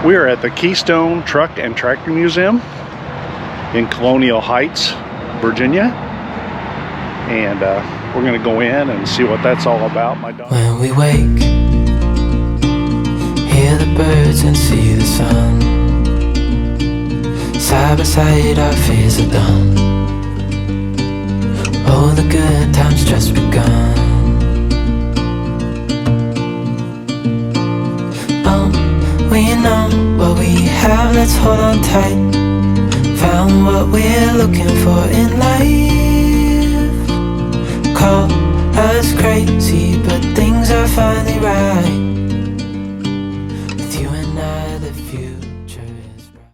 We are at the Keystone Truck and Tractor Museum in Colonial Heights, Virginia, and we're going to go in and see what that's all about. My dog. When we wake, hear the birds and see the sun. Side by side our fears are done. Oh, the good times just begun. We know what we have, let's hold on tight. Found what we're looking for in life. Call us crazy, but things are finally right. With you and I, the future is bright.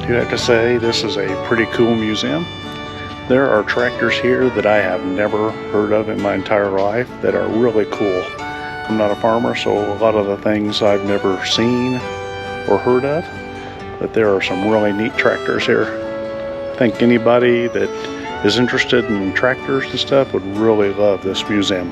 do have to say, this is a pretty cool museum. There are tractors here that I have never heard of in my entire life that are really cool. I'm not a farmer, so a lot of the things I've never seen or heard of, but there are some really neat tractors here. I think anybody that is interested in tractors and stuff would really love this museum.